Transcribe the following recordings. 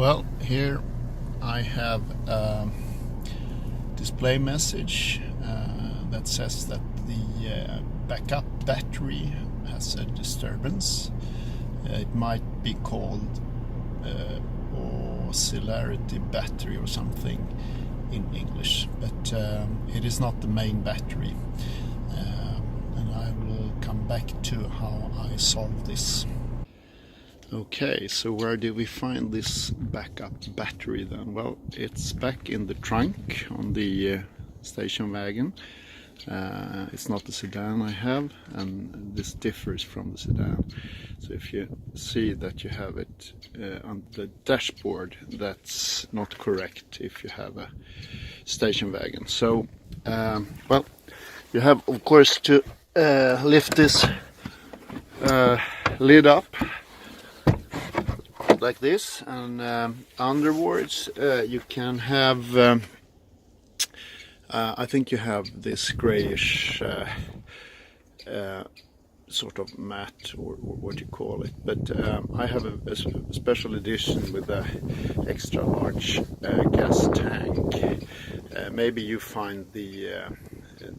Well, here I have a display message that says that the backup battery has a disturbance. It might be called oscillatory battery or something in English, but it is not the main battery, and I will come back to how I solve this. Okay, so where did we find this backup battery then? Well, it's back in the trunk on the station wagon. It's not the sedan I have, and this differs from the sedan. So if you see that you have it on the dashboard, that's not correct if you have a station wagon. So, well, you have of course to lift this lid up like this, and underwards you can have I think you have this grayish sort of matte, or what you call it, but I have a special edition with a extra large gas tank. Maybe you find the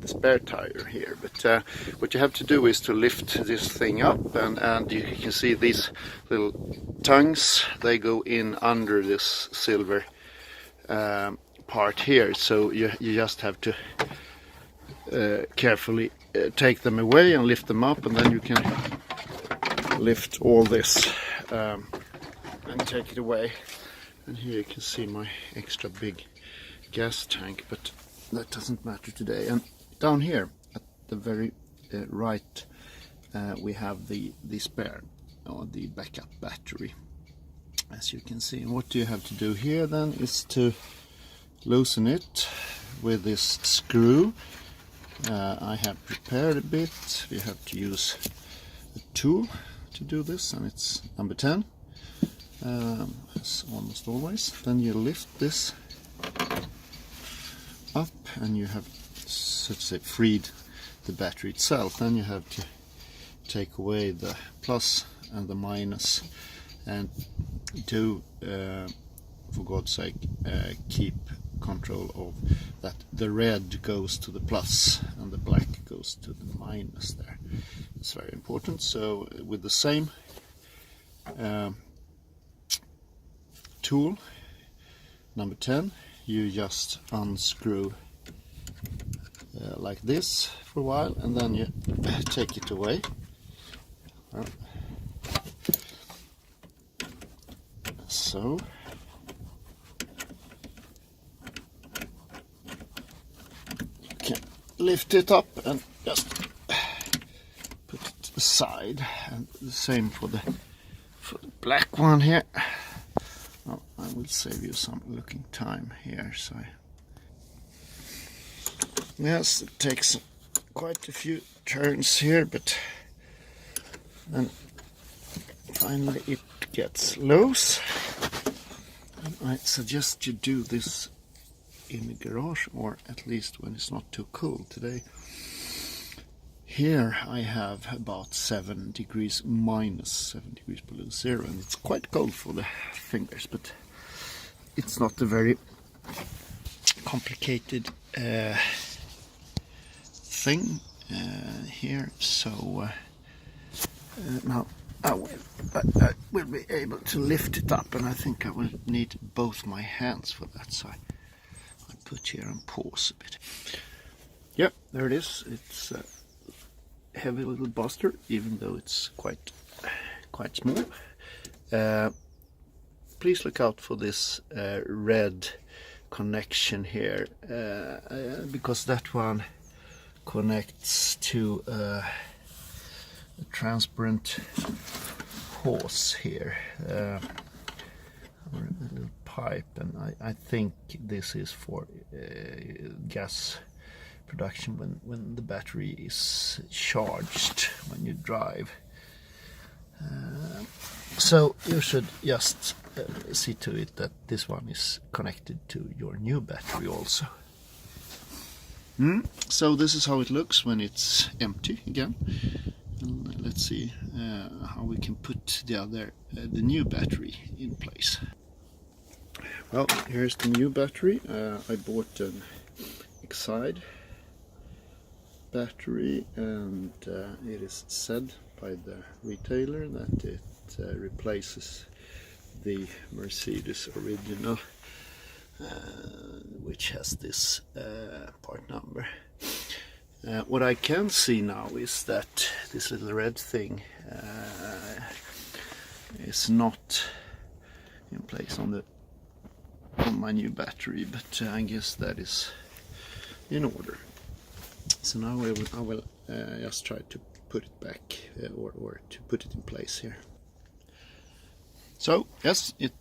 spare tire here, but what you have to do is to lift this thing up, and you can see these little tongues, they go in under this silver part here, so you just have to carefully take them away and lift them up, and then you can lift all this and take it away. And here you can see my extra big gas tank, but that doesn't matter today. And down here at the very right we have the spare, or the backup battery, as you can see. And what you have to do here then is to loosen it with this screw. I have prepared a bit. We have to use a tool to do this, and it's number 10, as almost always. Then you lift this up, and you have, so to say, freed the battery itself. Then you have to take away the plus and the minus, and do, for God's sake, keep control of that. The red goes to the plus and the black goes to the minus there. It's very important. So with the same tool, number 10, you just unscrew like this for a while, and then you take it away. So lift it up and just put it aside, and the same for the black one here. Well, I will save you some looking time here. So yes, it takes quite a few turns here, but then finally it gets loose. And I suggest you do this in the garage, or at least when it's not too cold. Today here I have about 7 degrees, minus 7 degrees below zero, and it's quite cold for the fingers, but it's not a very complicated thing here. So now I will be able to lift it up, and I think I will need both my hands for that, so I put here and pause a bit. Yep, there it is. It's a heavy little buster, even though it's quite small. Please look out for this red connection here, because that one connects to a transparent hose here, or a little pipe, and I think this is for gas production when the battery is charged when you drive. So you should just see to it that this one is connected to your new battery also. So this is how it looks when it's empty again. And let's see how we can put the new battery in place. Well, here's the new battery. I bought an Excite battery, and it is said by the retailer that it replaces the Mercedes original, which has this part number. What I can see now is that this little red thing is not in place on my new battery, but I guess that is in order. So now I will just try to put it back, or to put it in place here. So yes, it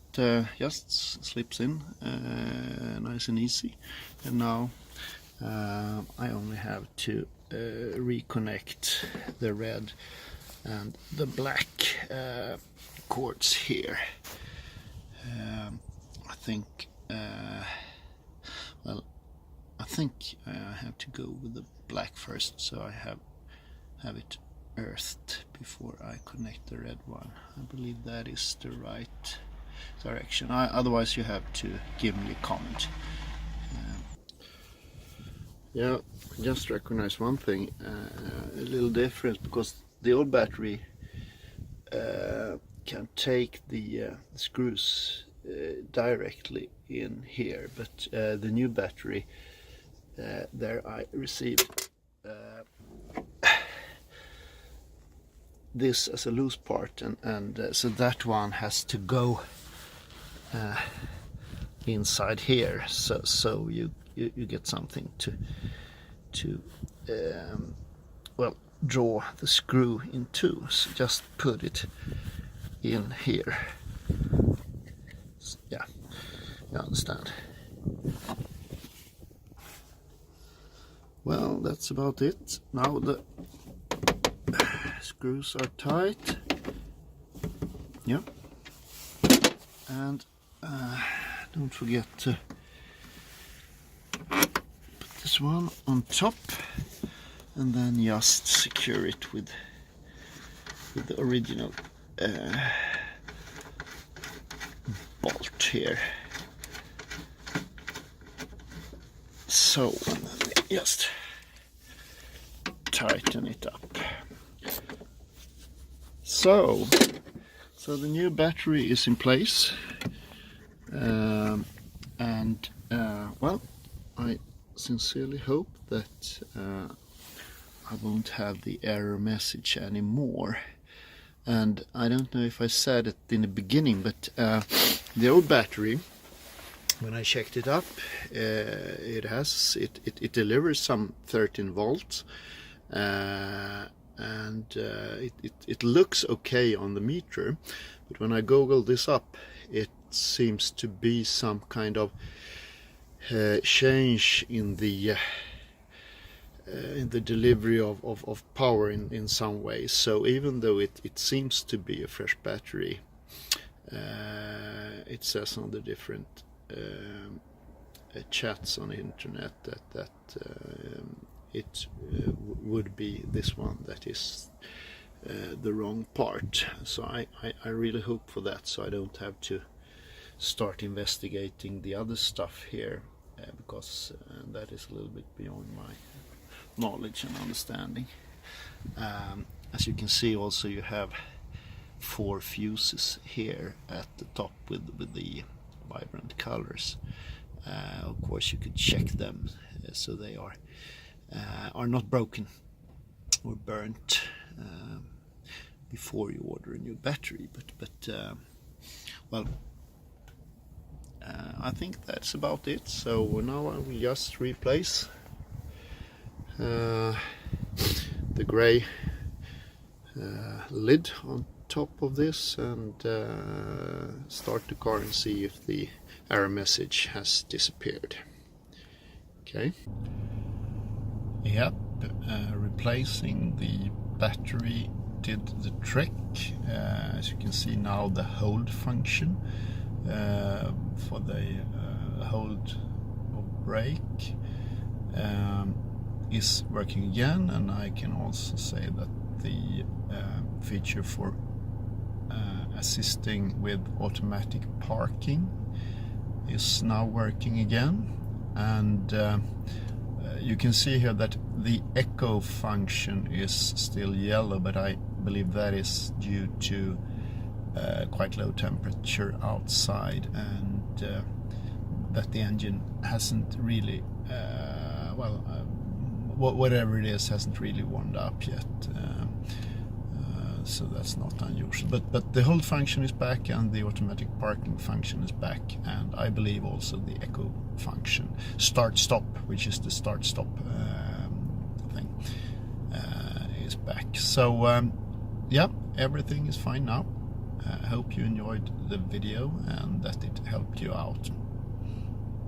just slips in nice and easy, and now I only have to reconnect the red and the black cords here. I think I think I have to go with the black first, so I have it earthed before I connect the red one. I believe that is the right direction. Otherwise you have to give me a comment. Yeah, I just recognize one thing, a little difference, because the old battery can take the screws directly in here, but the new battery, there I received this as a loose part, and so that one has to go inside here, so you get something to well, draw the screw into. So just put it in here. Yeah, you understand. Well, that's about it. Now the screws are tight. Yeah, and don't forget to put this one on top, and then just secure it with the original bolt here. So just tighten it up. So the new battery is in place, and well, I sincerely hope that I won't have the error message anymore. And I don't know if I said it in the beginning, but the old battery, when I checked it up, it delivers some 13 volts, and it looks okay on the meter, but when I googled this up, it seems to be some kind of change in the delivery of power in some ways. So even though it seems to be a fresh battery, it says on the different chats on the internet that it would be this one that is the wrong part. So I really hope for that, so I don't have to start investigating the other stuff here, because that is a little bit beyond my knowledge and understanding. As you can see, also you have 4 fuses here at the top with the vibrant colors. Of course you could check them so they are not broken or burnt before you order a new battery, but well, I think that's about it. So now I will just replace the gray lid on top of this, and start the car and see if the error message has disappeared. Okay. Yep, replacing the battery did the trick. As you can see now, the hold function for the hold of brake is working again, and I can also say that the feature for assisting with automatic parking is now working again, and you can see here that the echo function is still yellow, but I believe that is due to quite low temperature outside, and that the engine hasn't really whatever it is hasn't really warmed up yet, so that's not unusual. But the hold function is back, and the automatic parking function is back, and I believe also the echo function, start stop, which is the start stop thing, is back. So yeah, everything is fine now. I hope you enjoyed the video and that it helped you out.